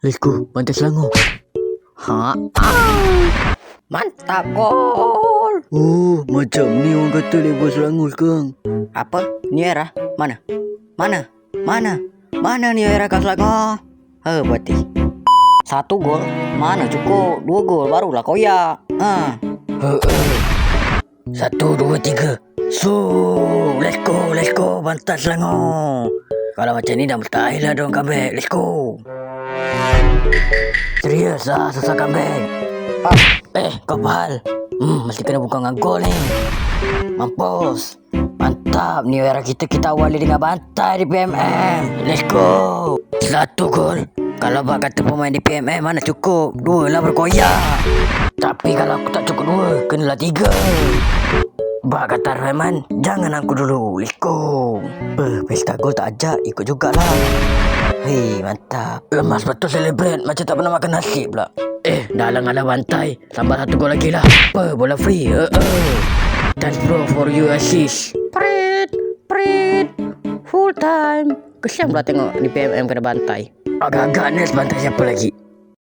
Let's go, Pantai Selangor. Ha? Mantap gol. Oh, macam ni orang kata level Selangor sekarang. Apa? New Era? Mana? Mana New Era kat Selangor? Berarti 1 gol. Mana cukup? 2 gol barulah koyak. 1, 2, 3. So, let's go, Pantai Selangor. Kalau macam ni dah mustahil lah diorang comeback. Let's go. Serius lah, susah comeback. Kau pahal? Mesti kena buka dengan gol ni. Mampus. Mantap, New Era kita awali dengan bantai di PMM. Let's go. 1 gol. Kalau bak kata pemain di PMM mana cukup, 2 lah berkoyak. Tapi kalau aku tak cukup 2, kenalah 3. Bak kata Rahman, jangan aku dulu. Let's go. Pesta gol tak ajak, ikut jugalah. Hei, mantap. Lemas betul celebrate, macam tak pernah makan nasi pula. Dah alang-alang bantai. Tambah 1 gol lagi lah. Bola free. Thanks bro for you assist. Prit. Full time. Kesian pula tengok di PMM kena bantai. Agak-agak Nes bantai siapa lagi?